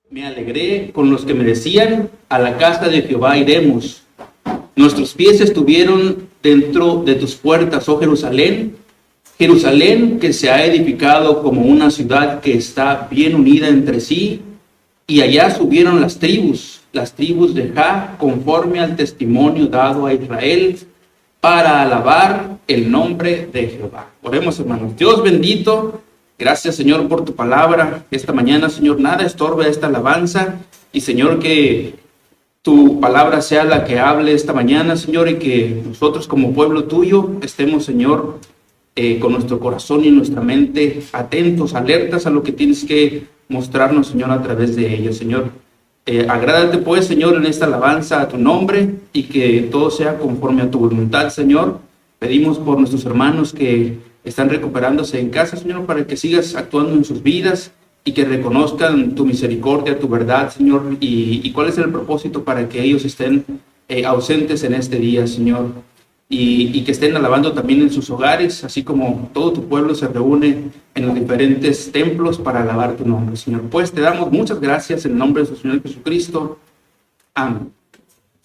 Me alegré con los que me decían, a la casa de Jehová iremos. Nuestros pies estuvieron dentro de tus puertas, oh Jerusalén. Jerusalén que se ha edificado como una ciudad que está bien unida entre sí. Y allá subieron las tribus de Jah, conforme al testimonio dado a Israel, para alabar el nombre de Jehová. Oremos, hermanos. Dios bendito, gracias, Señor, por tu palabra esta mañana. Señor, nada estorbe esta alabanza. Y, Señor, que tu palabra sea la que hable esta mañana, Señor, y que nosotros como pueblo tuyo estemos, Señor, con nuestro corazón y nuestra mente atentos, alertas a lo que tienes que mostrarnos, Señor, a través de ella, Señor. Agrádate, pues, Señor, en esta alabanza a tu nombre y que todo sea conforme a tu voluntad, Señor. Pedimos por nuestros hermanos que están recuperándose en casa, Señor, para que sigas actuando en sus vidas y que reconozcan tu misericordia, tu verdad, Señor, y cuál es el propósito para que ellos estén ausentes en este día, Señor, y que estén alabando también en sus hogares, así como todo tu pueblo se reúne en los diferentes templos para alabar tu nombre, Señor. Pues te damos muchas gracias en el nombre de nuestro Señor Jesucristo. Amén.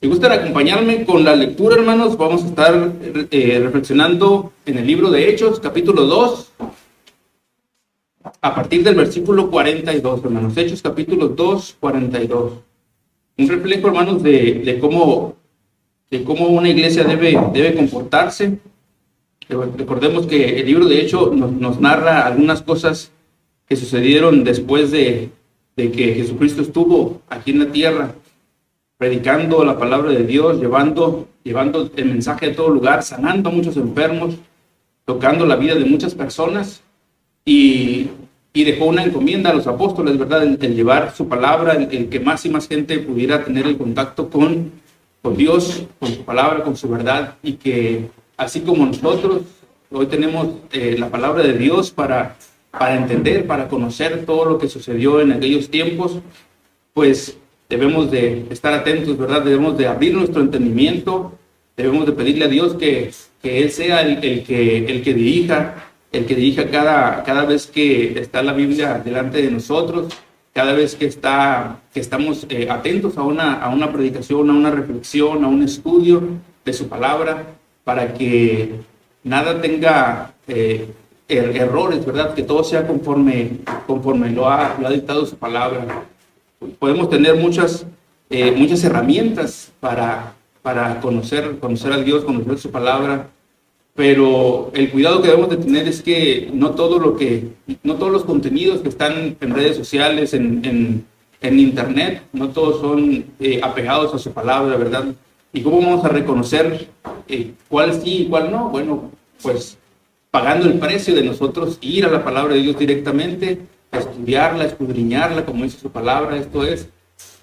Si gustan acompañarme con la lectura, hermanos, vamos a estar reflexionando en el libro de Hechos, capítulo 2, a partir del versículo 42, hermanos. Hechos, capítulo 2, 42. Un reflejo, hermanos, de cómo una iglesia debe comportarse. Recordemos que el libro de Hechos nos narra algunas cosas que sucedieron después de que Jesucristo estuvo aquí en la tierra, predicando la palabra de Dios, llevando el mensaje a todo lugar, sanando a muchos enfermos, tocando la vida de muchas personas, y dejó una encomienda a los apóstoles, ¿verdad? El llevar su palabra, el que más y más gente pudiera tener el contacto con Dios, con su palabra, con su verdad, y que así como nosotros hoy tenemos la palabra de Dios para entender, para conocer todo lo que sucedió en aquellos tiempos, pues debemos de estar atentos, ¿verdad? Debemos de abrir nuestro entendimiento, debemos de pedirle a Dios que Él sea el que dirija cada vez que está la Biblia delante de nosotros, cada vez que estamos atentos a una predicación, a una reflexión, a un estudio de su palabra, para que nada tenga errores, ¿verdad? Que todo sea conforme lo ha dictado su palabra. Podemos tener muchas herramientas para conocer a Dios, conocer su palabra, pero el cuidado que debemos de tener es que no todos los contenidos que están en redes sociales, en internet, no todos son apegados a su palabra, ¿verdad? ¿Y cómo vamos a reconocer cuál sí y cuál no? Bueno, pues pagando el precio de nosotros ir a la palabra de Dios directamente, a estudiarla, a escudriñarla, como dice su palabra. Esto es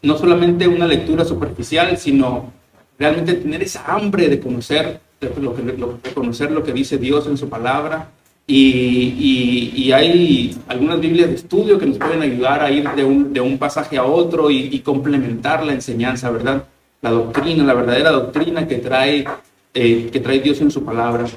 no solamente una lectura superficial, sino realmente tener esa hambre de conocer lo que dice Dios en su palabra. Y hay algunas Biblias de estudio que nos pueden ayudar a ir de un pasaje a otro y complementar la enseñanza, ¿verdad? La doctrina, la verdadera doctrina que trae Dios en su palabra.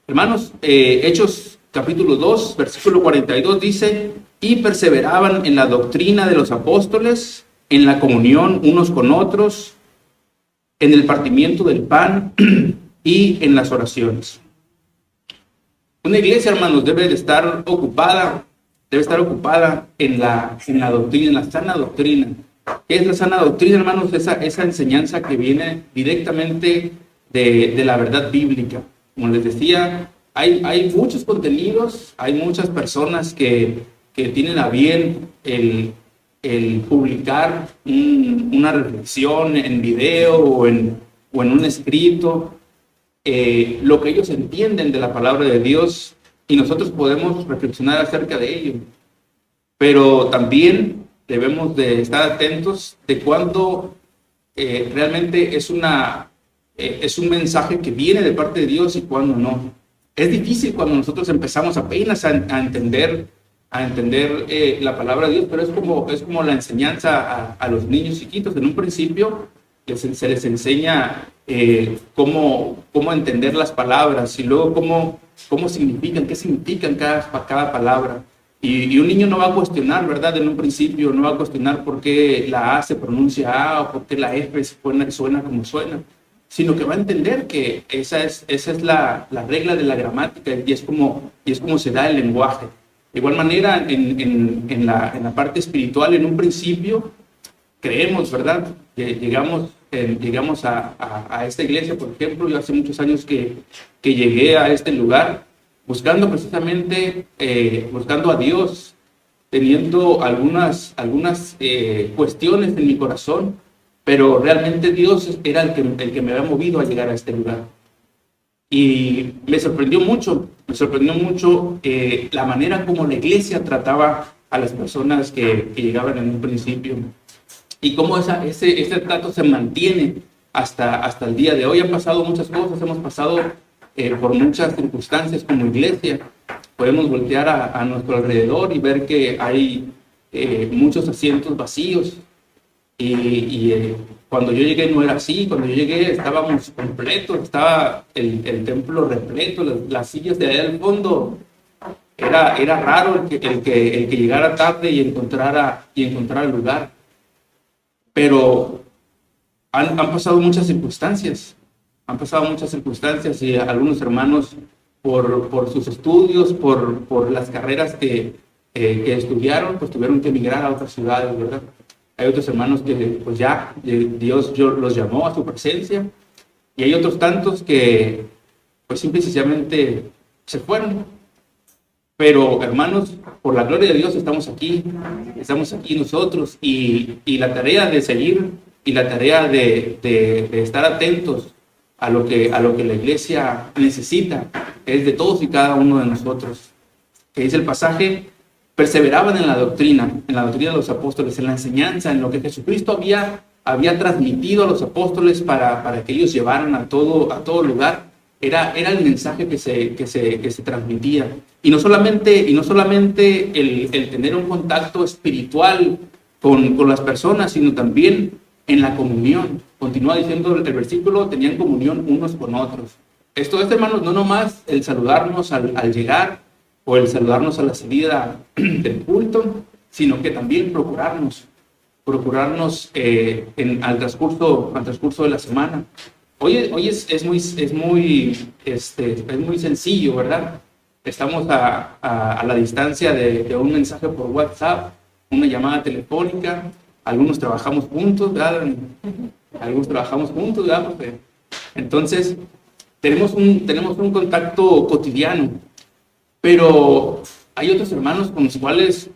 Hermanos, Hechos capítulo 2, versículo 42 dice: y perseveraban en la doctrina de los apóstoles, en la comunión unos con otros, en el partimiento del pan y en las oraciones. Una iglesia, hermanos, debe estar ocupada en la doctrina, en la sana doctrina. ¿Qué es la sana doctrina, hermanos? Esa enseñanza que viene directamente de la verdad bíblica. Como les decía, hay muchos contenidos, hay muchas personas que tienen a bien el publicar una reflexión en video o en un escrito, lo que ellos entienden de la palabra de Dios, y nosotros podemos reflexionar acerca de ello. Pero también debemos de estar atentos de cuando realmente es un mensaje que viene de parte de Dios y cuando no. Es difícil cuando nosotros empezamos apenas a entender la palabra de Dios, pero es como la enseñanza a los niños chiquitos. En un principio se les enseña cómo entender las palabras y luego cómo significan, qué significan cada palabra. Y un niño no va a cuestionar, ¿verdad? En un principio no va a cuestionar por qué la A se pronuncia A o por qué la F suena como suena, sino que va a entender que esa es la regla de la gramática y es como se da el lenguaje. De igual manera, en la parte espiritual, en un principio, creemos, ¿verdad? Que llegamos a esta iglesia, por ejemplo. Yo hace muchos años que llegué a este lugar buscando precisamente, buscando a Dios, teniendo algunas cuestiones en mi corazón, pero realmente Dios era el que me había movido a llegar a este lugar. Y me sorprendió mucho la manera como la iglesia trataba a las personas que llegaban en un principio y cómo ese trato se mantiene hasta el día de hoy. Han pasado muchas cosas, hemos pasado por muchas circunstancias como iglesia. Podemos voltear a nuestro alrededor y ver que hay muchos asientos vacíos. Cuando yo llegué no era así. Cuando yo llegué estábamos completos, estaba el templo repleto, las sillas de allá al fondo. Era raro el que llegara tarde y encontrara el lugar. Pero han pasado muchas circunstancias. Y algunos hermanos por sus estudios, por las carreras que estudiaron, pues tuvieron que emigrar a otras ciudades, ¿verdad? Hay otros hermanos que pues ya Dios los llamó a su presencia, y hay otros tantos que pues simple y sencillamente se fueron. Pero hermanos, por la gloria de Dios estamos aquí nosotros, y la tarea de seguir y la tarea de estar atentos a lo que la iglesia necesita es de todos y cada uno de nosotros. Que dice el pasaje: perseveraban en la doctrina de los apóstoles, en la enseñanza, en lo que Jesucristo había transmitido a los apóstoles para que ellos llevaran a todo lugar. Era el mensaje que se transmitía. Y no solamente el tener un contacto espiritual con las personas, sino también en la comunión. Continúa diciendo el versículo: tenían comunión unos con otros. Esto es, hermanos, no nomás el saludarnos al llegar o el saludarnos a la salida del culto, sino que también procurarnos al transcurso de la semana. Hoy es muy sencillo, ¿verdad? Estamos a la distancia de un mensaje por WhatsApp, una llamada telefónica. Algunos trabajamos juntos, ¿verdad? Porque entonces tenemos un contacto cotidiano, pero hay otros hermanos con los cuales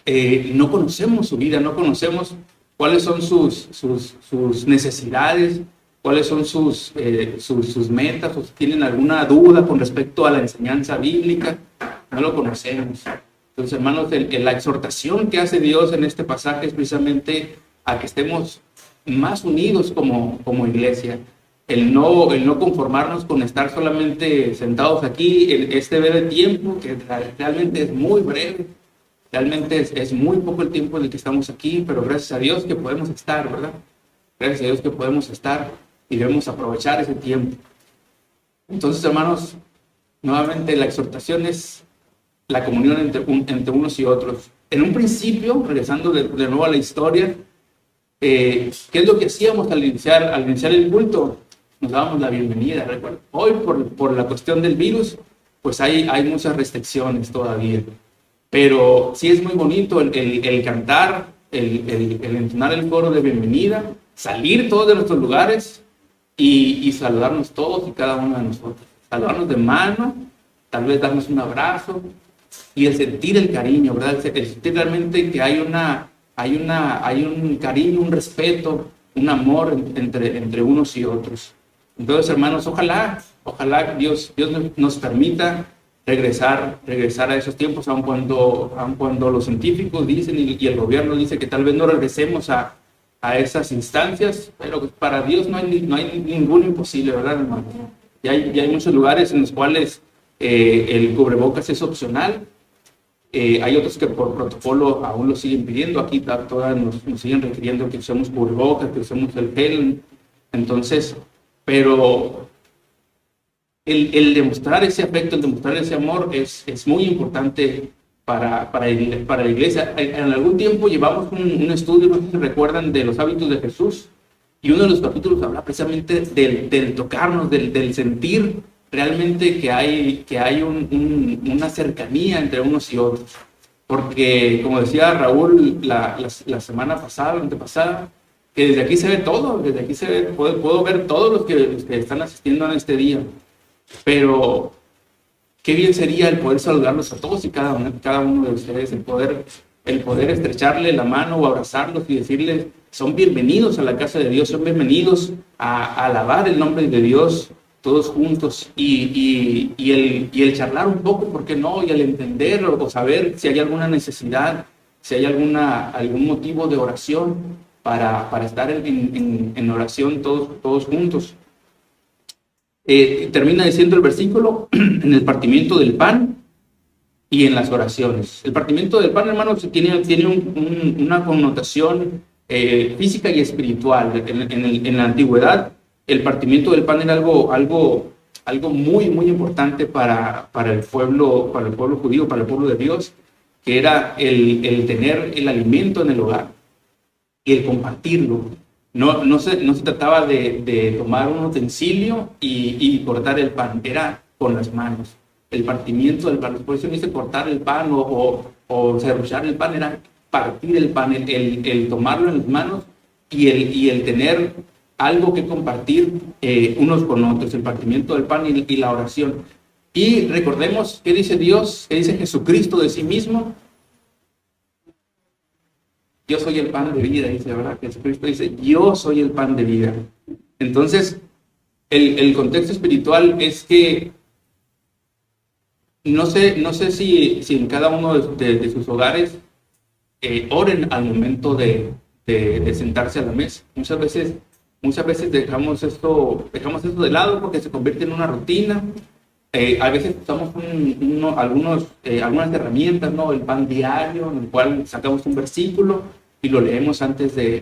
no conocemos su vida, no conocemos cuáles son sus necesidades, cuáles son sus metas, o si tienen alguna duda con respecto a la enseñanza bíblica. No lo conocemos. Entonces, hermanos, la exhortación que hace Dios en este pasaje es precisamente a que estemos más unidos como iglesia. El no conformarnos con estar solamente sentados aquí en este breve tiempo, que realmente es muy breve. Realmente es muy poco el tiempo en el que estamos aquí, pero gracias a Dios que podemos estar, ¿verdad? Gracias a Dios que podemos estar y debemos aprovechar ese tiempo. Entonces, hermanos, nuevamente la exhortación es la comunión entre unos y otros. En un principio, regresando de nuevo a la historia, ¿qué es lo que hacíamos al iniciar el culto? Nos dábamos la bienvenida, ¿recuerdan? Hoy, por la cuestión del virus, pues hay muchas restricciones todavía. Pero sí es muy bonito el cantar, el entonar el coro de bienvenida, salir todos de nuestros lugares y saludarnos todos y cada uno de nosotros. Saludarnos de mano, tal vez darnos un abrazo, y el sentir el cariño, ¿verdad? El sentir realmente que hay un cariño, un respeto, un amor entre unos y otros. Entonces, hermanos, ojalá Dios nos permita regresar a esos tiempos, aun cuando los científicos dicen y el gobierno dice que tal vez no regresemos a esas instancias, pero para Dios no hay ninguno imposible, ¿verdad, hermano? Y hay muchos lugares en los cuales el cubrebocas es opcional. Hay otros que por protocolo aún lo siguen pidiendo. Aquí todas nos siguen requiriendo que usemos cubrebocas, que usemos el gel. Entonces, pero el demostrar ese afecto, el demostrar ese amor es muy importante para la iglesia. En algún tiempo llevamos un estudio, no sé si recuerdan, de los hábitos de Jesús, y uno de los capítulos habla precisamente del tocarnos, del sentir realmente que hay una cercanía entre unos y otros. Porque, como decía Raúl la semana pasada, la antepasada, que desde aquí se ve todo, desde aquí puedo ver todos los que están asistiendo a este día. Pero qué bien sería el poder saludarlos a todos y cada uno de ustedes, el poder estrecharle la mano o abrazarlos y decirles, son bienvenidos a la casa de Dios, son bienvenidos a alabar el nombre de Dios todos juntos y el charlar un poco, ¿por qué no? Y el entender o saber si hay alguna necesidad, si hay algún motivo de oración para estar en oración todos juntos. Termina diciendo el versículo en el partimiento del pan y en las oraciones. El partimiento del pan, hermanos, tiene una connotación física y espiritual. En la antigüedad, el partimiento del pan era algo muy, muy importante para el pueblo judío, para el pueblo de Dios, que era el tener el alimento en el hogar y el compartirlo. No se trataba de tomar un utensilio y cortar el pan, era con las manos. El partimiento del pan, por eso dice cortar el pan o serruchar el pan, era partir el pan, el tomarlo en las manos y el tener algo que compartir unos con otros, el partimiento del pan y la oración. Y recordemos qué dice Dios, qué dice Jesucristo de sí mismo. Yo soy el pan de vida, dice, ¿verdad? Jesucristo dice, yo soy el pan de vida. Entonces, el contexto espiritual es que no sé si en cada uno de sus hogares oren al momento de sentarse a la mesa. Muchas veces dejamos esto de lado porque se convierte en una rutina. A veces usamos algunas herramientas, ¿no? El pan diario, en el cual sacamos un versículo y lo leemos antes de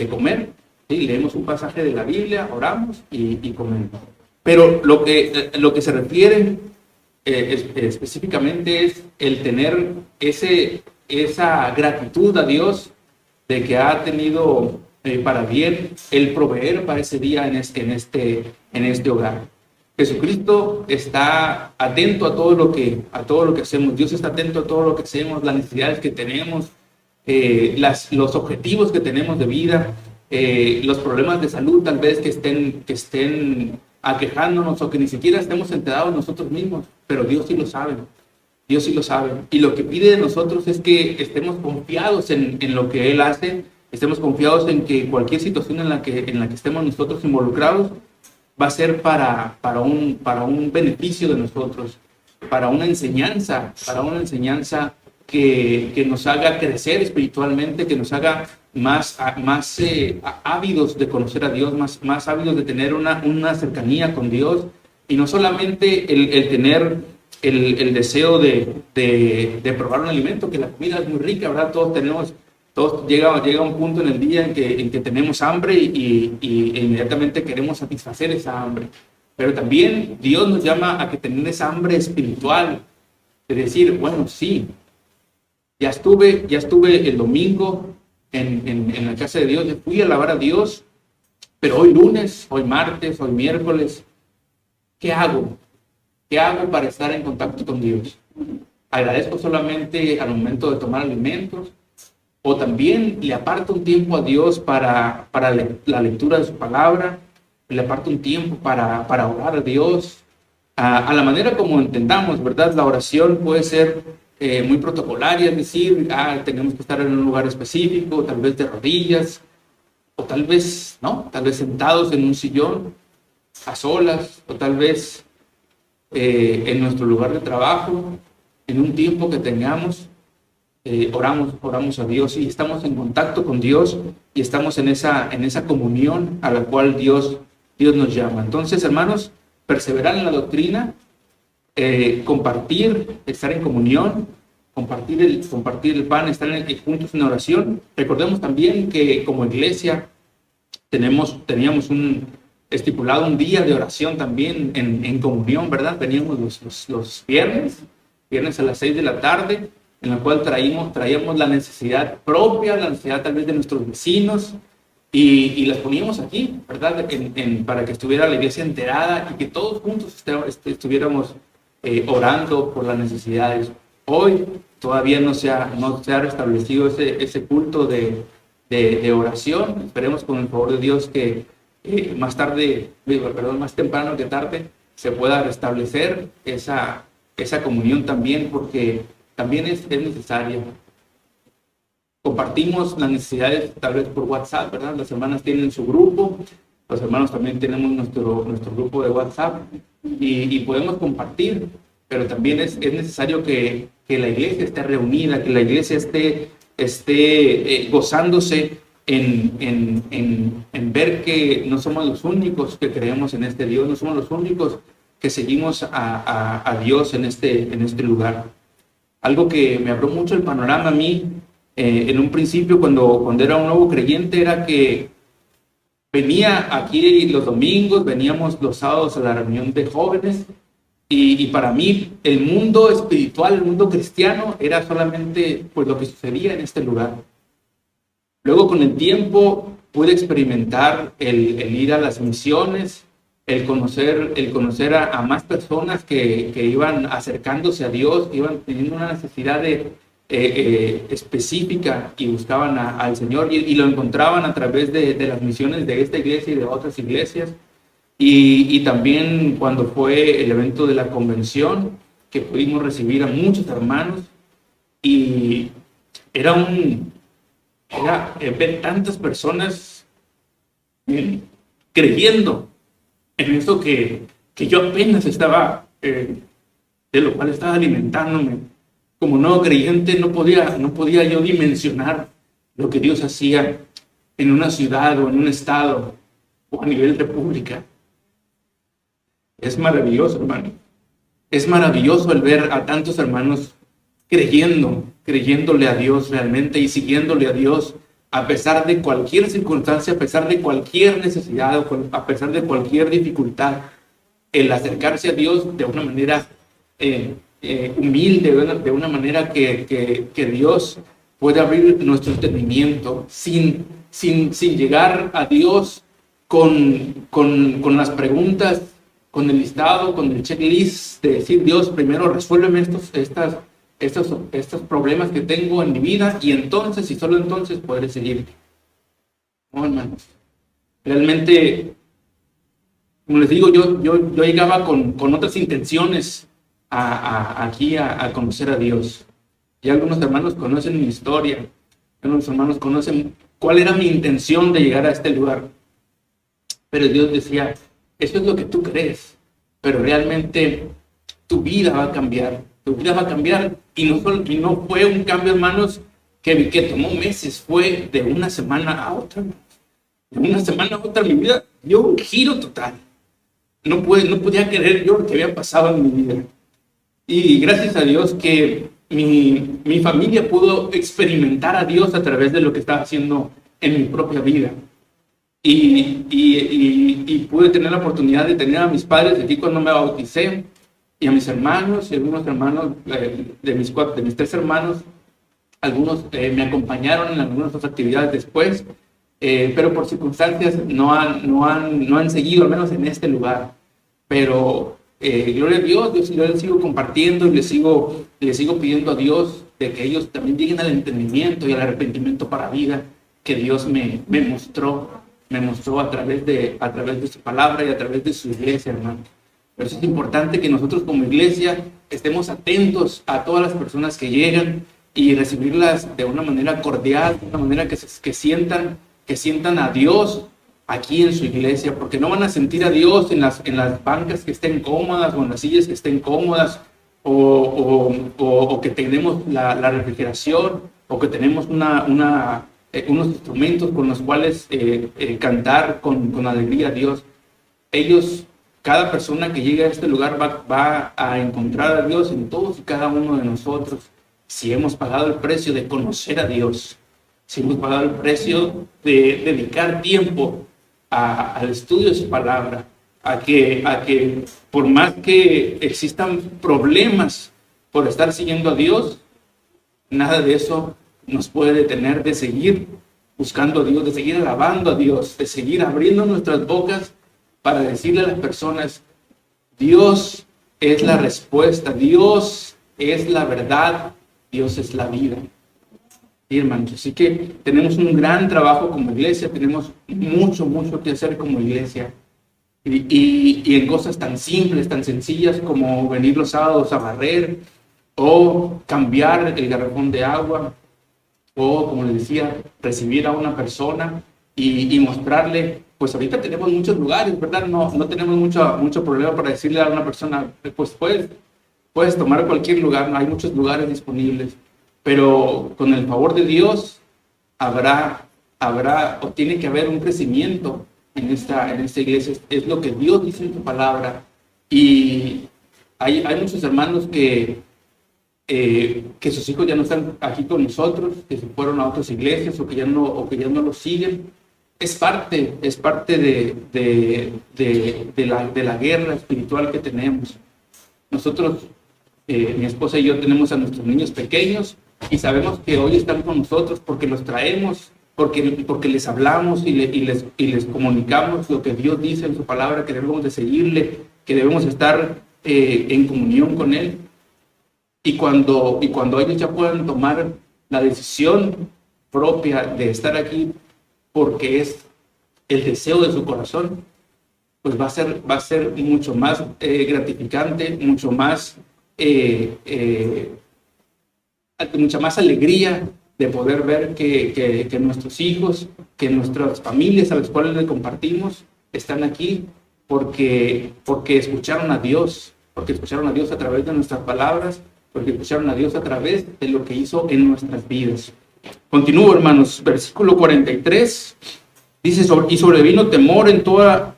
comer. ¿Sí? Leemos un pasaje de la Biblia, oramos y comemos. Pero lo que se refiere específicamente es el tener esa gratitud a Dios de que ha tenido para bien el proveer para ese día en este hogar. Jesucristo está atento a todo lo que hacemos. Dios está atento a todo lo que hacemos, las necesidades que tenemos, los objetivos que tenemos de vida, los problemas de salud tal vez que estén aquejándonos o que ni siquiera estemos enterados nosotros mismos, pero Dios sí lo sabe. Dios sí lo sabe. Y lo que pide de nosotros es que estemos confiados en lo que Él hace, estemos confiados en que cualquier situación en la que estemos nosotros involucrados va a ser para un beneficio de nosotros, para una enseñanza que nos haga crecer espiritualmente, que nos haga más ávidos de conocer a Dios, más ávidos de tener una cercanía con Dios, y no solamente el tener el deseo de probar un alimento, que la comida es muy rica, ¿verdad? Todos llega un punto en el día en que tenemos hambre y inmediatamente queremos satisfacer esa hambre. Pero también Dios nos llama a que tener esa hambre espiritual, de decir, bueno, sí, ya estuve el domingo en la casa de Dios, ya fui a alabar a Dios, pero hoy lunes, hoy martes, hoy miércoles, ¿qué hago? ¿Qué hago para estar en contacto con Dios? ¿Agradezco solamente al momento de tomar alimentos? ¿O también le aparto un tiempo a Dios para la lectura de su palabra? ¿Le aparto un tiempo para orar a Dios? A la manera como entendamos, ¿verdad? La oración puede ser muy protocolaria, es decir, tenemos que estar en un lugar específico, tal vez de rodillas, o tal vez, ¿no? Tal vez sentados en un sillón, a solas, o tal vez en nuestro lugar de trabajo, en un tiempo que tengamos, oramos a Dios y estamos en contacto con Dios y estamos en esa comunión a la cual Dios nos llama. Entonces, hermanos, perseverar en la doctrina, compartir, estar en comunión, compartir el pan, estar juntos en oración. Recordemos también que como iglesia teníamos estipulado un día de oración también en comunión, ¿verdad? Veníamos los viernes viernes a las 6 de la tarde, en la cual traíamos la necesidad propia, la necesidad tal vez de nuestros vecinos, y las poníamos aquí, ¿verdad? Para que estuviera la iglesia enterada y que todos juntos estuviéramos orando por las necesidades. Hoy todavía no se ha restablecido ese culto de oración. Esperemos con el favor de Dios que más temprano que tarde se pueda restablecer esa comunión también, porque también es necesaria. Compartimos las necesidades tal vez por WhatsApp, ¿verdad? Las hermanas tienen su grupo, los hermanos también tenemos nuestro grupo de WhatsApp y podemos compartir, pero también es necesario que la iglesia esté reunida, que la iglesia esté gozándose en ver que no somos los únicos que creemos en este Dios, no somos los únicos que seguimos a Dios en este lugar. Algo que me abrió mucho el panorama a mí, en un principio cuando era un nuevo creyente, era que venía aquí los domingos, veníamos los sábados a la reunión de jóvenes, y para mí el mundo espiritual, el mundo cristiano, era solamente pues lo que sucedía en este lugar. Luego con el tiempo pude experimentar el ir a las misiones, el conocer a más personas que iban acercándose a Dios, que iban teniendo una necesidad específica y buscaban al Señor y lo encontraban a través de las misiones de esta iglesia y de otras iglesias. Y también cuando fue el evento de la convención, que pudimos recibir a muchos hermanos, y era ver tantas personas creyendo en eso que yo apenas estaba, de lo cual estaba alimentándome. Como nuevo creyente no podía yo dimensionar lo que Dios hacía en una ciudad o en un estado o a nivel república. Es maravilloso, hermano. Es maravilloso el ver a tantos hermanos creyéndole a Dios realmente y siguiéndole a Dios a pesar de cualquier circunstancia, a pesar de cualquier necesidad, a pesar de cualquier dificultad. El acercarse a Dios de una manera humilde, de una manera que Dios puede abrir nuestro entendimiento sin llegar a Dios con las preguntas, con el listado, con el checklist de decir: Dios, primero resuélveme estos problemas que tengo en mi vida, y entonces, y solo entonces, podré seguirte. No, hermanos. Realmente, como les digo, yo llegaba con otras intenciones aquí a conocer a Dios. Y algunos hermanos conocen mi historia. Algunos hermanos conocen cuál era mi intención de llegar a este lugar. Pero Dios decía: eso es lo que tú crees, pero realmente tu vida va a cambiar. Tu vida va a cambiar, y no fue un cambio, hermanos, que tomó meses. Fue de una semana a otra. De una semana a otra mi vida dio un giro total. No podía creer yo lo que había pasado en mi vida. Y gracias a Dios que mi familia pudo experimentar a Dios a través de lo que estaba haciendo en mi propia vida. Y pude tener la oportunidad de tener a mis padres aquí cuando me bauticé, y a mis hermanos y algunos hermanos de mis 3 hermanos. Algunos me acompañaron en algunas otras actividades después, pero por circunstancias no han seguido, al menos en este lugar. Pero gloria a Dios, yo les sigo compartiendo y les sigo pidiendo a Dios de que ellos también lleguen al entendimiento y al arrepentimiento para vida que Dios me mostró a través de su palabra y a través de su iglesia, hermano. Por eso es importante que nosotros como iglesia estemos atentos a todas las personas que llegan y recibirlas de una manera cordial, de una manera que sientan a Dios aquí en su iglesia, porque no van a sentir a Dios en las bancas que estén cómodas o en las sillas que estén cómodas, o que tenemos la refrigeración, o que tenemos unos instrumentos con los cuales cantar con alegría a Dios. Cada persona que llegue a este lugar va a encontrar a Dios en todos y cada uno de nosotros, si hemos pagado el precio de conocer a Dios, si hemos pagado el precio de dedicar tiempo al estudio de su palabra, a que por más que existan problemas por estar siguiendo a Dios, nada de eso nos puede detener de seguir buscando a Dios, de seguir alabando a Dios, de seguir abriendo nuestras bocas para decirle a las personas: Dios es la respuesta, Dios es la verdad, Dios es la vida. Sí, hermanos, así que tenemos un gran trabajo como iglesia, tenemos mucho que hacer como iglesia. Y en cosas tan simples, tan sencillas como venir los sábados a barrer, o cambiar el garrafón de agua, o, como les decía, recibir a una persona y mostrarle. Pues ahorita tenemos muchos lugares, ¿verdad? No tenemos mucho problema para decirle a una persona: pues puedes tomar cualquier lugar, hay muchos lugares disponibles. Pero con el favor de Dios habrá o tiene que haber un crecimiento en esta iglesia. Es lo que Dios dice en su palabra. Y hay muchos hermanos que sus hijos ya no están aquí con nosotros, que se fueron a otras iglesias o que ya no los siguen. Es parte de la guerra espiritual que tenemos. Nosotros, mi esposa y yo, tenemos a nuestros niños pequeños y sabemos que hoy están con nosotros porque los traemos, porque les hablamos y les comunicamos lo que Dios dice en su palabra, que debemos de seguirle, que debemos estar en comunión con Él. Y cuando ellos ya puedan tomar la decisión propia de estar aquí porque es el deseo de su corazón, pues va a ser mucho más gratificante, mucha más alegría de poder ver que nuestros hijos, que nuestras familias a las cuales les compartimos, están aquí porque escucharon a Dios, a través de nuestras palabras, porque escucharon a Dios a través de lo que hizo en nuestras vidas. Continúo, hermanos, versículo 43, dice: y sobrevino temor en toda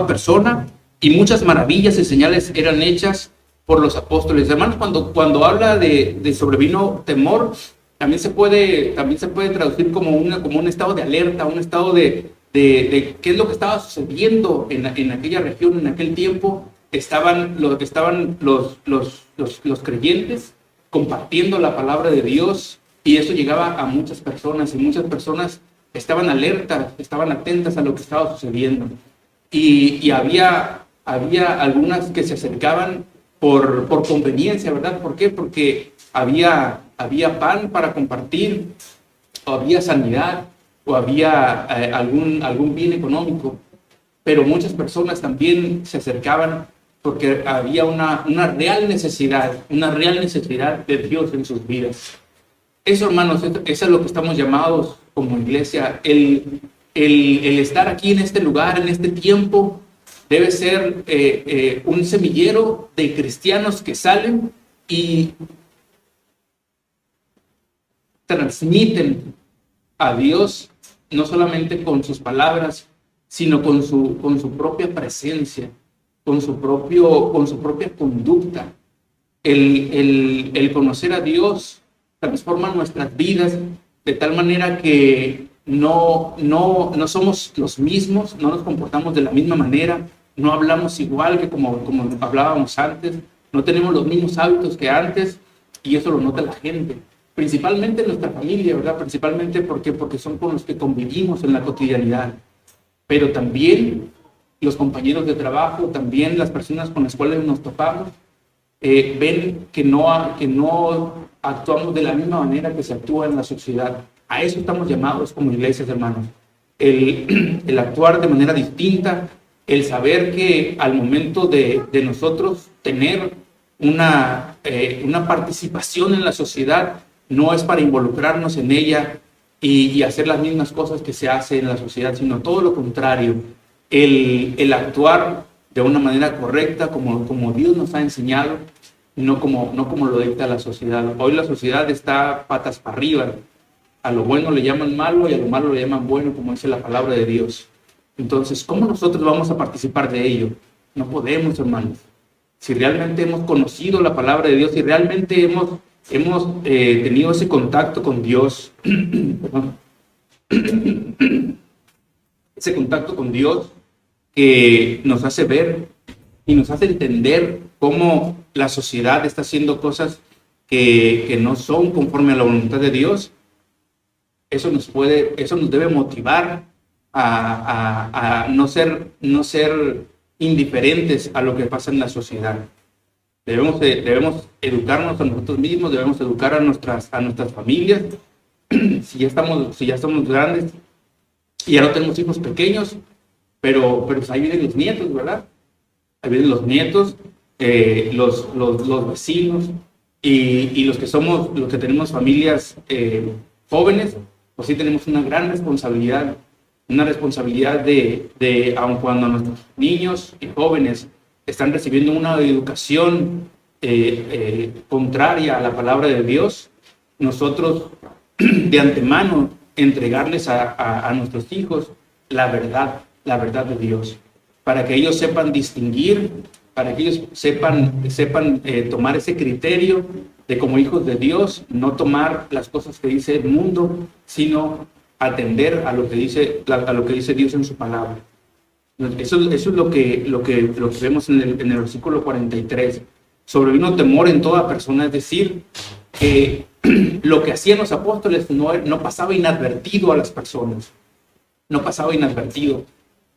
persona, y muchas maravillas y señales eran hechas por los apóstoles. Hermanos, cuando habla de sobrevino temor, también se puede traducir como un estado de alerta, un estado de qué es lo que estaba sucediendo en aquella región, en aquel tiempo. Estaban los creyentes compartiendo la palabra de Dios, y eso llegaba a muchas personas, y muchas personas estaban alertas, estaban atentas a lo que estaba sucediendo. Y había algunas que se acercaban por conveniencia, ¿verdad? ¿Por qué? Porque había pan para compartir, o había sanidad, o había algún bien económico. Pero muchas personas también se acercaban porque había una real necesidad de Dios en sus vidas. Eso, hermanos, eso es lo que estamos llamados como iglesia. El estar aquí en este lugar, en este tiempo, debe ser un semillero de cristianos que salen y transmiten a Dios, no solamente con sus palabras, sino con su propia presencia, con su propia conducta. El conocer a Dios transforma nuestras vidas de tal manera que no somos los mismos, no nos comportamos de la misma manera, no hablamos igual que como hablábamos antes, no tenemos los mismos hábitos que antes, y eso lo nota la gente, principalmente nuestra familia, ¿verdad? Principalmente porque son con los que convivimos en la cotidianidad, pero también los compañeros de trabajo, también las personas con las cuales nos topamos, ven que no actuamos de la misma manera que se actúa en la sociedad. A eso estamos llamados como iglesias, hermanos. El actuar de manera distinta, el saber que al momento de nosotros tener una participación en la sociedad, no es para involucrarnos en ella y hacer las mismas cosas que se hace en la sociedad, sino todo lo contrario. El actuar de una manera correcta, como Dios nos ha enseñado, no como lo dicta la sociedad. Hoy la sociedad está patas para arriba. A lo bueno le llaman malo y a lo malo le llaman bueno, como dice la palabra de Dios. Entonces, ¿cómo nosotros vamos a participar de ello? No podemos, hermanos. Si realmente hemos conocido la palabra de Dios, si realmente hemos tenido ese contacto con Dios, ese contacto con Dios que nos hace ver y nos hace entender cómo la sociedad está haciendo cosas que no son conforme a la voluntad de Dios, eso nos debe motivar a no ser indiferentes a lo que pasa en la sociedad. Debemos educarnos a nosotros mismos, debemos educar a nuestras familias. Si ya estamos grandes y ya no tenemos hijos pequeños, pero ahí vienen los nietos, ¿verdad? Ahí vienen los nietos, los vecinos y los que tenemos familias jóvenes, pues sí tenemos una gran responsabilidad, de aun cuando nuestros niños y jóvenes están recibiendo una educación contraria a la palabra de Dios, nosotros de antemano entregarles a nuestros hijos la verdad de Dios, para que ellos sepan distinguir, para que ellos sepan tomar ese criterio de como hijos de Dios, no tomar las cosas que dice el mundo, sino atender a lo que dice Dios en su palabra. Eso es lo que vemos en el versículo 43. Sobrevino temor en toda persona, es decir, que lo que hacían los apóstoles no pasaba inadvertido a las personas, no pasaba inadvertido.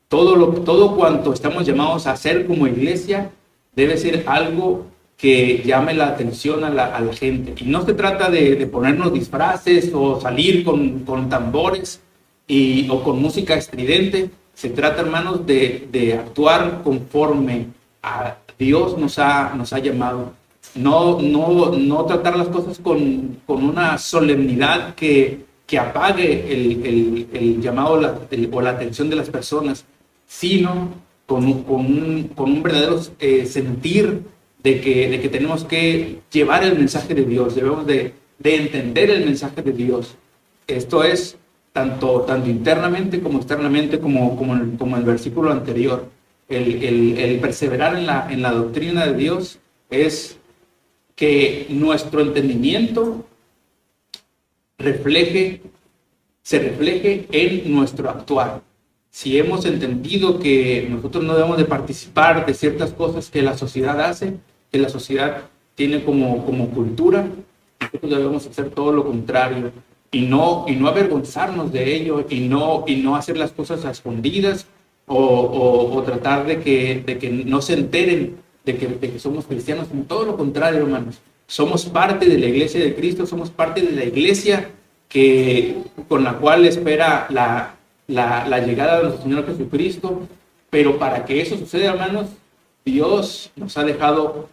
Todo cuanto estamos llamados a hacer como iglesia debe ser algo que llame la atención a la gente. Y no se trata de ponernos disfraces o salir con tambores o con música estridente. Se trata, hermanos, de actuar conforme a Dios nos ha llamado. No tratar las cosas con una solemnidad que apague el llamado o la atención de las personas, sino con un verdadero sentir de que tenemos que llevar el mensaje de Dios, debemos de entender el mensaje de Dios. Esto es tanto internamente como externamente, como el versículo anterior. El perseverar en la doctrina de Dios es que nuestro entendimiento se refleje en nuestro actuar. Si hemos entendido que nosotros no debemos de participar de ciertas cosas que la sociedad hace, que la sociedad tiene como cultura, nosotros debemos hacer todo lo contrario y no avergonzarnos de ello y no hacer las cosas a escondidas o tratar de que no se enteren de que somos cristianos. Todo lo contrario, hermanos. Somos parte de la iglesia de Cristo, somos parte de la iglesia con la cual espera la llegada de nuestro Señor Jesucristo. Pero para que eso suceda, hermanos, Dios nos ha dejado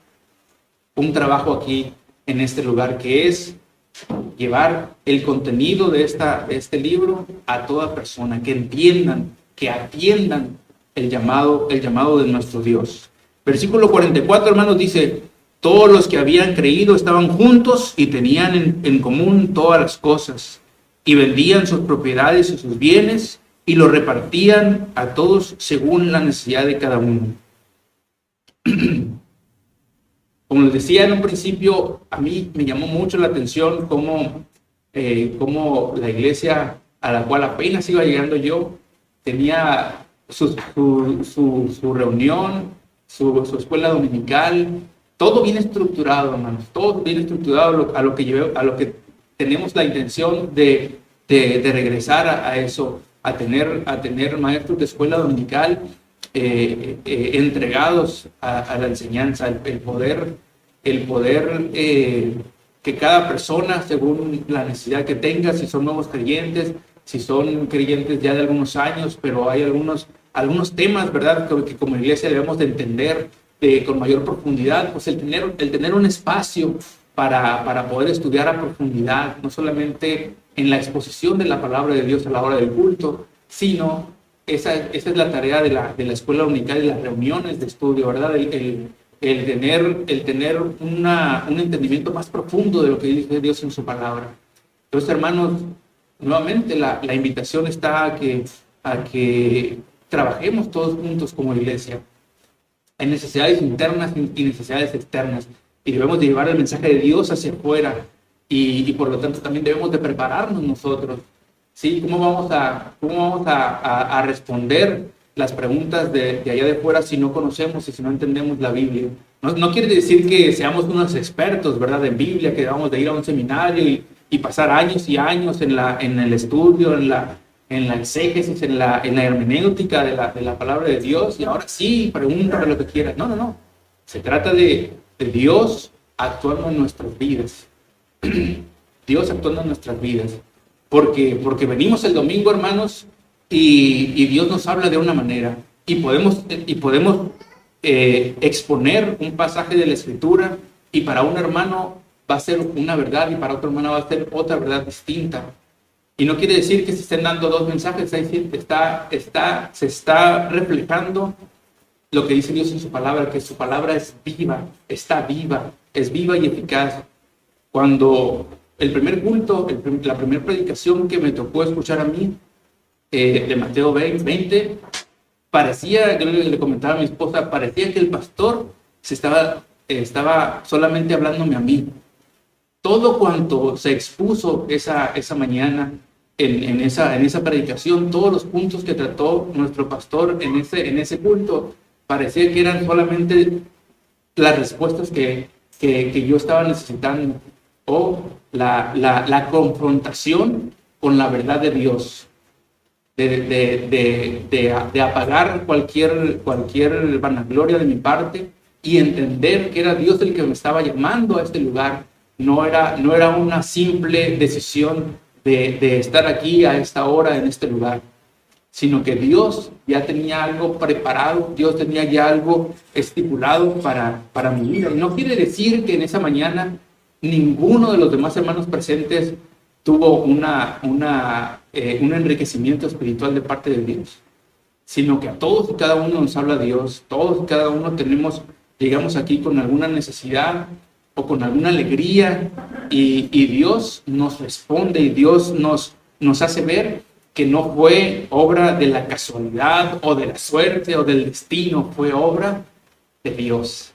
un trabajo aquí en este lugar, que es llevar el contenido de este libro a toda persona, que entiendan, que atiendan el llamado de nuestro Dios. Versículo 44, hermanos, dice: todos los que habían creído estaban juntos y tenían en común todas las cosas, y vendían sus propiedades y sus bienes y los repartían a todos según la necesidad de cada uno. Como les decía en un principio, a mí me llamó mucho la atención cómo la iglesia a la cual apenas iba llegando yo tenía su reunión, su escuela dominical, todo bien estructurado, hermanos, todo bien estructurado a lo que tenemos la intención de regresar a eso, a tener maestros de escuela dominical entregados a la enseñanza, el poder que cada persona, según la necesidad que tenga, si son nuevos creyentes, si son creyentes ya de algunos años, pero hay algunos temas, ¿verdad?, que como iglesia debemos de entender con mayor profundidad, pues el tener un espacio para poder estudiar a profundidad, no solamente en la exposición de la palabra de Dios a la hora del culto, sino esa es la tarea de la escuela dominical y las reuniones de estudio, ¿verdad? El tener un entendimiento más profundo de lo que dice Dios en su palabra. Entonces, hermanos, nuevamente la invitación está a que trabajemos todos juntos como iglesia. Hay necesidades internas y necesidades externas, y debemos de llevar el mensaje de Dios hacia afuera, y por lo tanto también debemos de prepararnos nosotros, ¿sí? ¿Cómo vamos a responder las preguntas de allá de fuera si no conocemos y si no entendemos la Biblia. No quiere decir que seamos unos expertos, ¿verdad?, en Biblia, que vamos de ir a un seminario y pasar años y años en el estudio, en la exégesis, en la hermenéutica de la palabra de Dios, y ahora sí, pregúntame lo que quieras. No. Se trata de Dios actuando en nuestras vidas. Dios actuando en nuestras vidas. Porque venimos el domingo, hermanos, y Dios nos habla de una manera. Y podemos exponer un pasaje de la Escritura, y para un hermano va a ser una verdad, y para otro hermano va a ser otra verdad distinta. Y no quiere decir que se estén dando dos mensajes, se está reflejando lo que dice Dios en su palabra, que su palabra es viva, está viva, es viva y eficaz. Cuando el primer culto, la primera predicación que me tocó escuchar a mí, de Mateo 20, parecía, yo le comentaba a mi esposa, parecía que el pastor estaba solamente hablándome a mí. Todo cuanto se expuso esa mañana en esa predicación, todos los puntos que trató nuestro pastor en ese culto, parecía que eran solamente las respuestas que yo estaba necesitando, o la confrontación con la verdad de Dios, de apagar cualquier vanagloria de mi parte y entender que era Dios el que me estaba llamando a este lugar. No era una simple decisión de estar aquí a esta hora en este lugar, sino que Dios ya tenía algo preparado, Dios tenía ya algo estipulado para mi vida. Y no quiere decir que en esa mañana ninguno de los demás hermanos presentes tuvo un enriquecimiento espiritual de parte de Dios, sino que a todos y cada uno nos habla Dios. Todos y cada uno llegamos aquí con alguna necesidad o con alguna alegría, y Dios nos responde, y Dios nos hace ver que no fue obra de la casualidad o de la suerte o del destino, fue obra de Dios.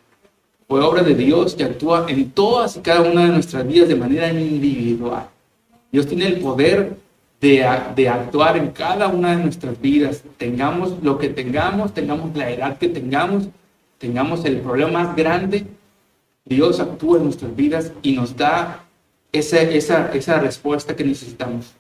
Fue obra de Dios que actúa en todas y cada una de nuestras vidas de manera individual. Dios tiene el poder de actuar en cada una de nuestras vidas. Tengamos lo que tengamos la edad que tengamos el problema más grande, Dios actúa en nuestras vidas y nos da esa respuesta que necesitamos.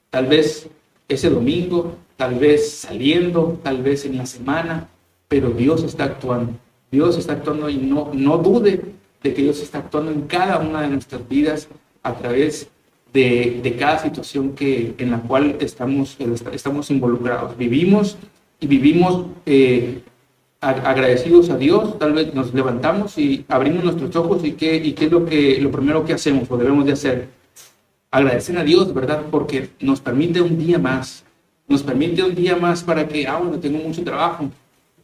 Tal vez ese domingo, tal vez saliendo, tal vez en la semana, pero Dios está actuando. Dios está actuando, y no dude de que Dios está actuando en cada una de nuestras vidas a través de cada situación en la cual estamos involucrados. Vivimos agradecidos a Dios. Tal vez nos levantamos y abrimos nuestros ojos, y qué es lo primero que hacemos o debemos de hacer. Agradecer a Dios, ¿verdad? Porque nos permite un día más. Nos permite un día más para que, tengo mucho trabajo.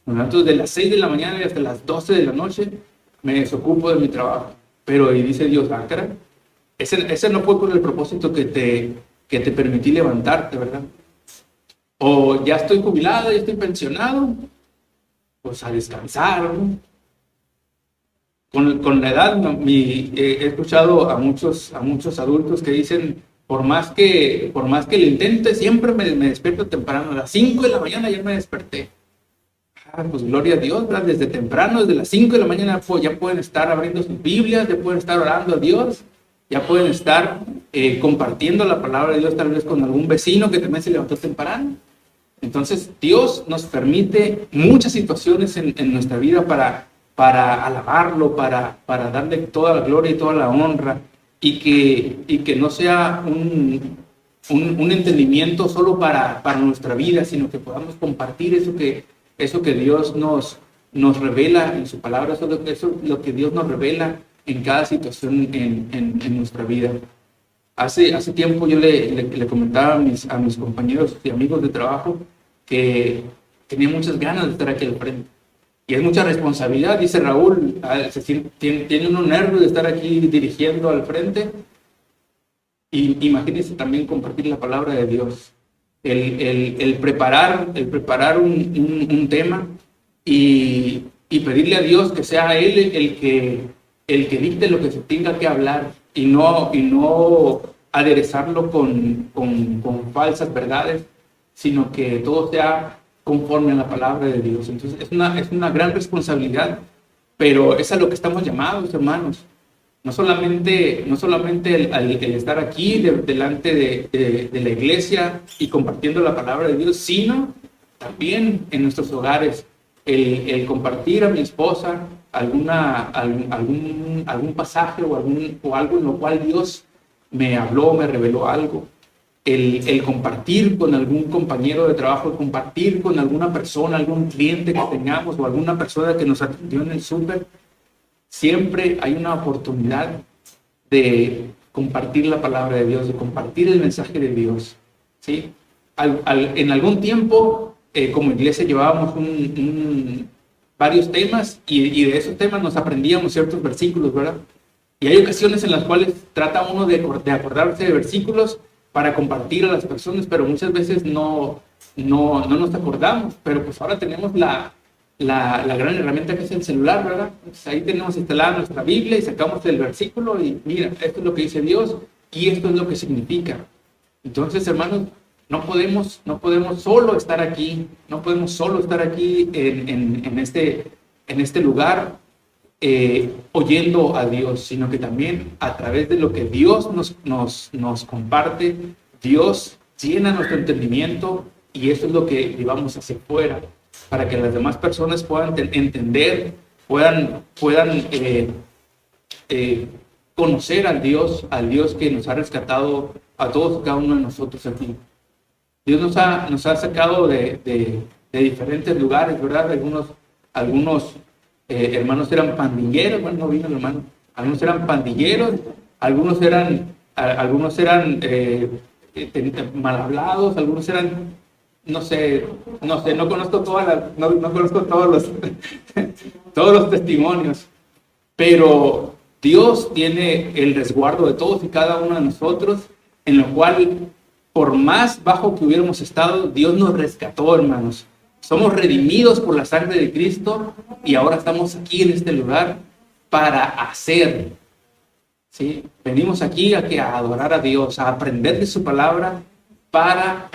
Entonces, de las 6 de la mañana y hasta las 12 de la noche me desocupo de mi trabajo. Pero, y dice Dios, caray, ese no fue con el propósito que te permití levantarte, ¿verdad? O ya estoy jubilado, ya estoy pensionado, pues a descansar, ¿no? Con la edad, he escuchado a muchos adultos que dicen, por más que lo intente, siempre me despierto temprano. A las 5 de la mañana ya me desperté. Pues gloria a Dios, ¿verdad? Desde temprano, desde las 5 de la mañana, pues ya pueden estar abriendo sus Biblias, ya pueden estar orando a Dios, ya pueden estar compartiendo la palabra de Dios, tal vez con algún vecino que también se levantó temprano. Entonces, Dios nos permite muchas situaciones en nuestra vida para alabarlo, para darle toda la gloria y toda la honra, y que no sea un entendimiento solo para nuestra vida, sino que podamos compartir eso que Dios nos revela en su palabra, eso lo que Dios nos revela en cada situación en nuestra vida. Hace tiempo yo le comentaba a mis compañeros y amigos de trabajo que tenía muchas ganas de estar aquí al frente. Y es mucha responsabilidad, dice Raúl, tiene unos nervios de estar aquí dirigiendo al frente. Y imagínense también compartir la palabra de Dios. El preparar un tema y pedirle a Dios que sea Él el que dicte lo que se tenga que hablar, y no aderezarlo con falsas verdades, sino que todo sea conforme a la palabra de Dios. Entonces es una gran responsabilidad, pero es a lo que estamos llamados, hermanos. No solamente el estar aquí delante de la iglesia y compartiendo la palabra de Dios, sino también en nuestros hogares, el compartir a mi esposa algún pasaje o algo en lo cual Dios me habló, me reveló algo. El compartir con algún compañero de trabajo, el compartir con alguna persona, algún cliente que tengamos o alguna persona que nos atendió en el súper. Siempre hay una oportunidad de compartir la palabra de Dios, de compartir el mensaje de Dios, ¿sí? En algún tiempo, como iglesia, llevábamos varios temas y de esos temas nos aprendíamos ciertos versículos, ¿verdad? Y hay ocasiones en las cuales trata uno de acordarse de versículos para compartir a las personas, pero muchas veces no nos acordamos. Pero pues ahora tenemos la gran herramienta que es el celular, ¿verdad? Pues ahí tenemos instalada nuestra Biblia y sacamos el versículo y mira, esto es lo que dice Dios y esto es lo que significa. Entonces, hermanos, no podemos solo estar aquí, en este lugar oyendo a Dios, sino que también a través de lo que Dios nos comparte, Dios llena nuestro entendimiento y eso es lo que llevamos hacia afuera, para que las demás personas puedan entender, puedan conocer al Dios que nos ha rescatado a todos y cada uno de nosotros aquí. Dios nos ha sacado de diferentes lugares, ¿verdad? Algunos hermanos eran pandilleros, bueno, no vino el hermano, algunos eran pandilleros, algunos eran mal hablados, algunos eran, no conozco todos los testimonios, pero Dios tiene el resguardo de todos y cada uno de nosotros, en lo cual, por más bajo que hubiéramos estado, Dios nos rescató, hermanos. Somos redimidos por la sangre de Cristo y ahora estamos aquí en este lugar para hacer, ¿sí? Venimos aquí a adorar a Dios, a aprender de su palabra, para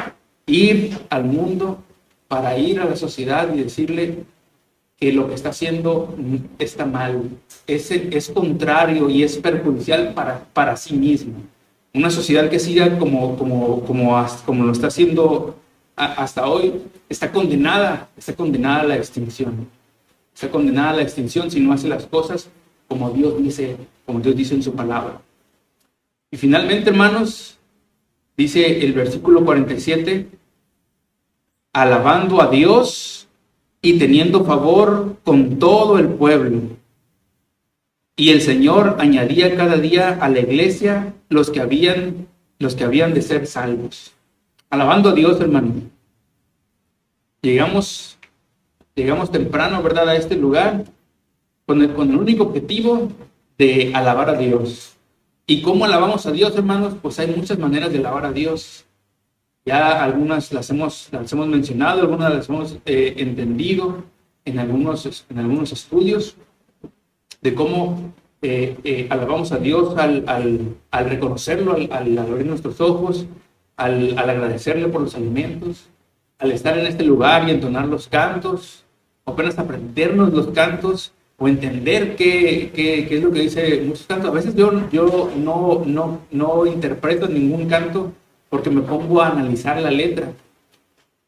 ir al mundo, para ir a la sociedad y decirle que lo que está haciendo está mal, es contrario y es perjudicial para sí mismo. Una sociedad que siga como lo está haciendo hasta hoy, está condenada a la extinción. Está condenada a la extinción si no hace las cosas como Dios dice en su palabra. Y finalmente, hermanos, dice el versículo 47, alabando a Dios y teniendo favor con todo el pueblo. Y el Señor añadía cada día a la iglesia los que habían de ser salvos. Alabando a Dios, hermano. Llegamos temprano, ¿verdad?, a este lugar con el único objetivo de alabar a Dios. ¿Y cómo alabamos a Dios, hermanos? Pues hay muchas maneras de alabar a Dios. Ya algunas las hemos mencionado, algunas las hemos entendido en algunos estudios de cómo alabamos a Dios al reconocerlo, al abrir nuestros ojos, al agradecerle por los alimentos, al estar en este lugar y entonar los cantos, o apenas aprendernos los cantos, o entender qué es lo que dice muchos cantos. A veces yo no interpreto ningún canto porque me pongo a analizar la letra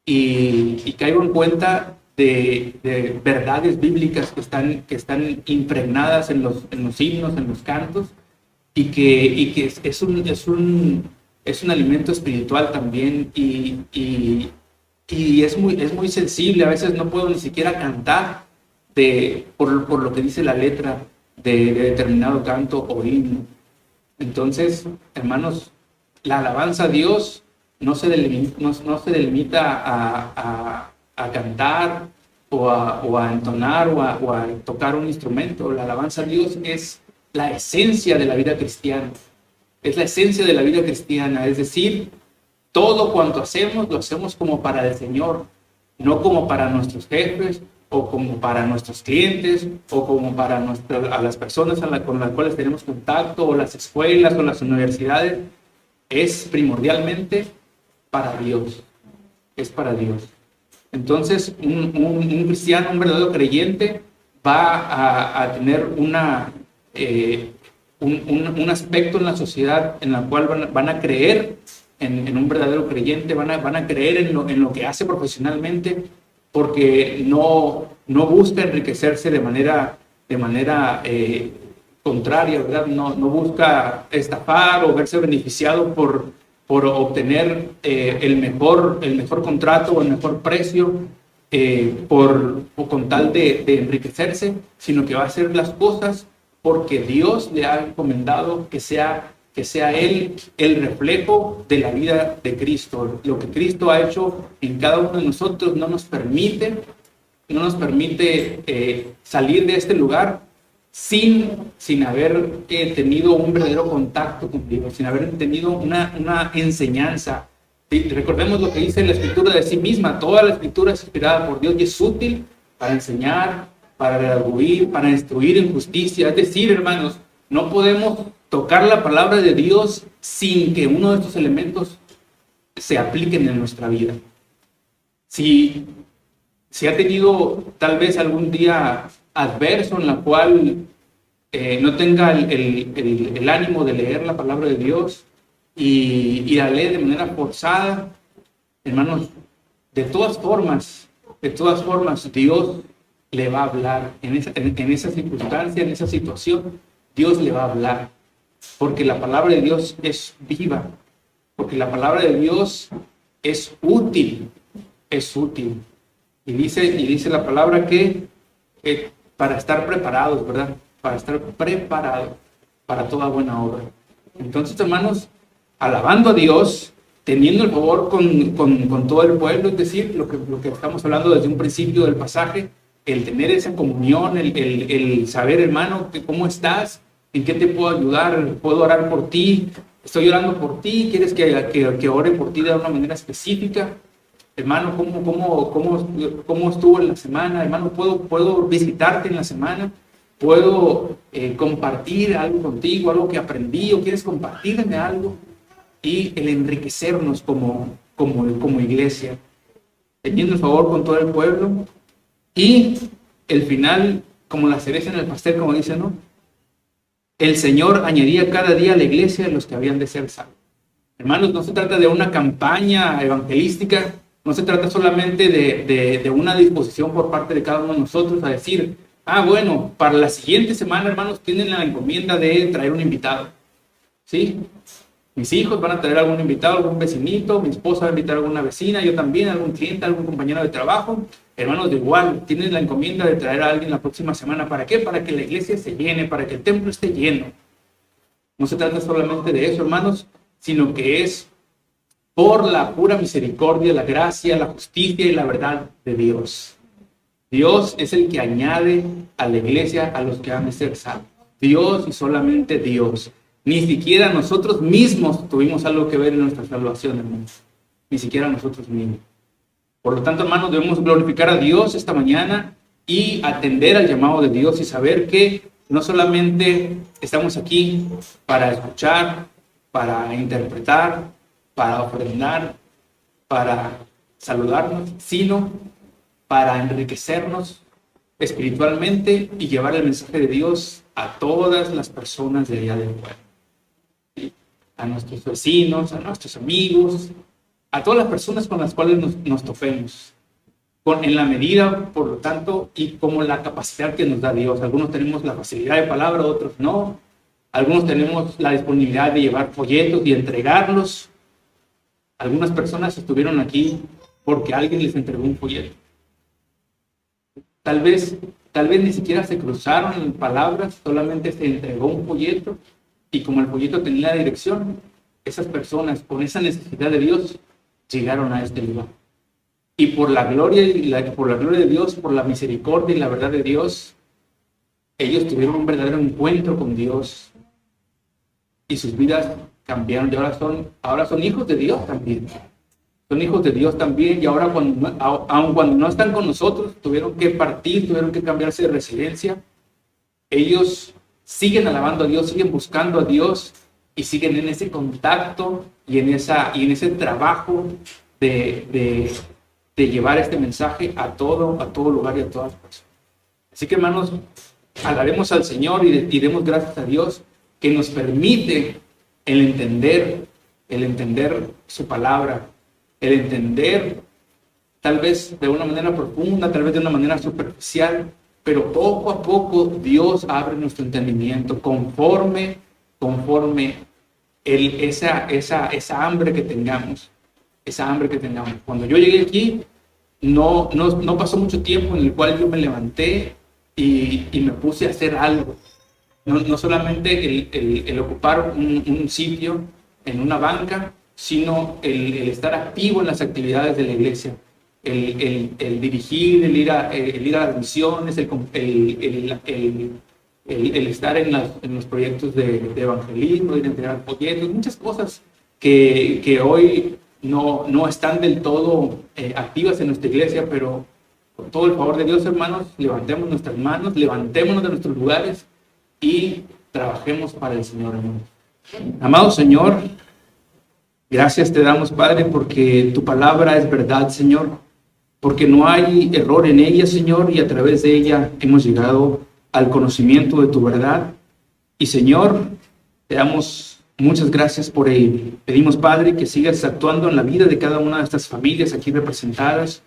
y caigo en cuenta de verdades bíblicas que están impregnadas en los himnos, en los cantos, y que es un alimento espiritual también, y es muy sensible. A veces no puedo ni siquiera cantar por lo que dice la letra de determinado canto o himno. Entonces, hermanos, la alabanza a Dios no se delimita a cantar o a entonar o a tocar un instrumento. La alabanza a Dios es la esencia de la vida cristiana. Es la esencia de la vida cristiana, es decir, todo cuanto hacemos, lo hacemos como para el Señor, no como para nuestros jefes, o como para nuestros clientes, o como para a las personas con las cuales tenemos contacto, o las escuelas, o las universidades. Es primordialmente para Dios. Es para Dios. Entonces, un cristiano, un verdadero creyente, va a tener un aspecto en la sociedad en la cual van a creer en un verdadero creyente, van a creer en lo que hace profesionalmente, porque no busca enriquecerse de manera contraria, ¿verdad? No busca estafar o verse beneficiado por obtener el mejor contrato o el mejor precio o con tal de enriquecerse, sino que va a hacer las cosas porque Dios le ha encomendado que sea Él el reflejo de la vida de Cristo. Lo que Cristo ha hecho en cada uno de nosotros no nos permite salir de este lugar sin haber tenido un verdadero contacto con Dios, sin haber tenido una enseñanza. ¿Sí? Recordemos lo que dice la Escritura de sí misma. Toda la Escritura es inspirada por Dios y es útil para enseñar, para redarguir, para instruir en justicia. Es decir, hermanos, no podemos tocar la palabra de Dios sin que uno de estos elementos se apliquen en nuestra vida. Si ha tenido tal vez algún día adverso en la cual no tenga el ánimo de leer la palabra de Dios y la lee de manera forzada, hermanos, de todas formas, Dios le va a hablar en esa circunstancia, en esa situación. Dios le va a hablar, porque la palabra de Dios es viva, porque la palabra de Dios es útil. Y dice la palabra que para estar preparados, ¿verdad? Para estar preparados para toda buena obra. Entonces, hermanos, alabando a Dios, teniendo el favor con todo el pueblo, es decir, lo que estamos hablando desde un principio del pasaje, el tener esa comunión, el saber, hermano, cómo estás, en qué te puedo ayudar, puedo orar por ti, estoy orando por ti, quieres que ore por ti de una manera específica. Hermano, ¿cómo estuvo en la semana? Hermano, ¿puedo visitarte en la semana? ¿Puedo compartir algo contigo, algo que aprendí, o quieres compartirme algo? Y el enriquecernos como iglesia, teniendo el favor con todo el pueblo. Y el final, como la cereza en el pastel, como dice, ¿no? El Señor añadía cada día a la iglesia los que habían de ser salvos. Hermanos, no se trata de una campaña evangelística, no se trata solamente de una disposición por parte de cada uno de nosotros a decir, bueno, para la siguiente semana, hermanos, tienen la encomienda de traer un invitado. ¿Sí? Mis hijos van a traer algún invitado, algún vecinito, mi esposa va a invitar a alguna vecina, yo también, algún cliente, algún compañero de trabajo. Hermanos, de igual, tienen la encomienda de traer a alguien la próxima semana. ¿Para qué? Para que la iglesia se llene, para que el templo esté lleno. No se trata solamente de eso, hermanos, sino que es por la pura misericordia, la gracia, la justicia y la verdad de Dios. Dios es el que añade a la iglesia a los que han de ser salvos. Dios y solamente Dios. Ni siquiera nosotros mismos tuvimos algo que ver en nuestra salvación, hermanos. Ni siquiera nosotros mismos. Por lo tanto, hermanos, debemos glorificar a Dios esta mañana y atender al llamado de Dios y saber que no solamente estamos aquí para escuchar, para interpretar, para ofrendar, para saludarnos, sino para enriquecernos espiritualmente y llevar el mensaje de Dios a todas las personas de allá del pueblo. ¿Sí? A nuestros vecinos, a nuestros amigos, a todas las personas con las cuales nos topemos, en la medida, por lo tanto, y como la capacidad que nos da Dios. Algunos tenemos la facilidad de palabra, otros no. Algunos tenemos la disponibilidad de llevar folletos y entregarlos. Algunas personas estuvieron aquí porque alguien les entregó un folleto. Tal vez ni siquiera se cruzaron en palabras, solamente se entregó un folleto, y como el folleto tenía la dirección, esas personas con esa necesidad de Dios llegaron a este lugar. Y por la gloria de Dios, por la misericordia y la verdad de Dios, ellos tuvieron un verdadero encuentro con Dios y sus vidas cambiaron, y ahora son hijos de Dios también. Son hijos de Dios también, y ahora aun cuando no están con nosotros, tuvieron que partir, tuvieron que cambiarse de residencia. Ellos siguen alabando a Dios, siguen buscando a Dios y siguen en ese contacto y en ese trabajo de de llevar este mensaje a todo lugar y a todas las personas. Así que, hermanos, alabemos al Señor y demos gracias a Dios que nos permite el entender su palabra, el entender tal vez de una manera profunda, tal vez de una manera superficial, pero poco a poco Dios abre nuestro entendimiento conforme esa hambre que tengamos. Cuando yo llegué aquí, no pasó mucho tiempo en el cual yo me levanté y me puse a hacer algo. No solamente el ocupar un sitio en una banca, sino el estar activo en las actividades de la iglesia, el dirigir, el ir a las misiones, el estar en los proyectos de evangelismo, de entregar folletos, muchas cosas que hoy no están del todo activas en nuestra iglesia, pero con todo el favor de Dios, hermanos, levantemos nuestras manos, levantémonos de nuestros lugares y trabajemos para el Señor, hermanos. Amado Señor, gracias te damos, Padre, porque tu palabra es verdad, Señor, porque no hay error en ella, Señor, y a través de ella hemos llegado al conocimiento de tu verdad. Y, Señor, te damos muchas gracias por ello. Pedimos, Padre, que sigas actuando en la vida de cada una de estas familias aquí representadas.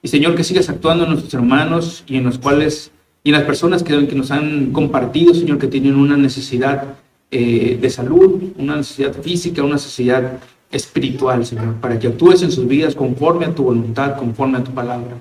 Y, Señor, que sigas actuando en nuestros hermanos y en las personas que nos han compartido, Señor, que tienen una necesidad de salud, una necesidad física, una necesidad espiritual, Señor, para que actúes en sus vidas conforme a tu voluntad, conforme a tu palabra.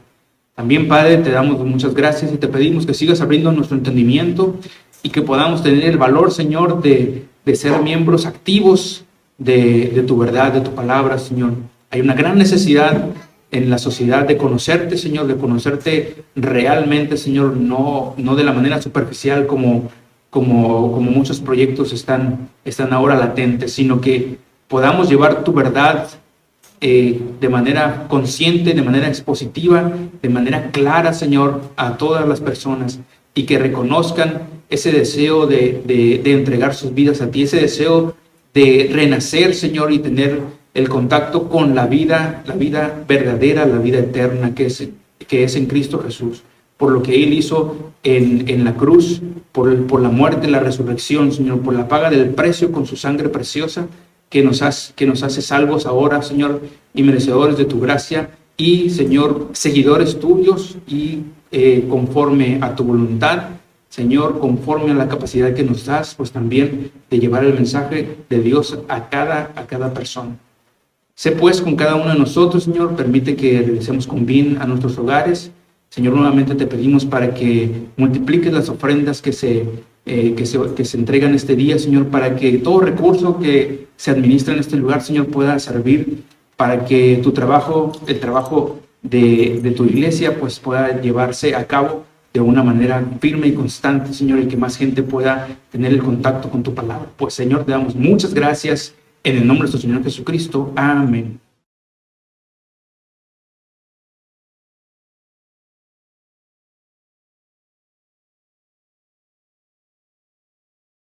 También, Padre, te damos muchas gracias y te pedimos que sigas abriendo nuestro entendimiento y que podamos tener el valor, Señor, de ser miembros activos de tu verdad, de tu palabra, Señor. Hay una gran necesidad en la sociedad de conocerte, Señor, de conocerte realmente, Señor, no de la manera superficial como muchos proyectos están ahora latentes, sino que podamos llevar tu verdad de manera consciente, de manera expositiva, de manera clara, Señor, a todas las personas, y que reconozcan ese deseo de entregar sus vidas a ti, ese deseo de renacer, Señor, y tener el contacto con la vida verdadera, la vida eterna que es en Cristo Jesús, por lo que Él hizo en la cruz, por la muerte, la resurrección, Señor, por la paga del precio con su sangre preciosa, que nos hace salvos ahora, Señor, y merecedores de tu gracia, y, Señor, seguidores tuyos, y conforme a tu voluntad, Señor, conforme a la capacidad que nos das, pues también de llevar el mensaje de Dios a cada persona. Sé pues con cada uno de nosotros, Señor, permite que regresemos con bien a nuestros hogares. Señor, nuevamente te pedimos para que multipliques las ofrendas que se entregan este día, Señor, para que todo recurso que se administra en este lugar, Señor, pueda servir para que tu trabajo, el trabajo de tu iglesia, pues pueda llevarse a cabo de una manera firme y constante, Señor, y que más gente pueda tener el contacto con tu palabra. Pues, Señor, te damos muchas gracias en el nombre de nuestro Señor Jesucristo. Amén.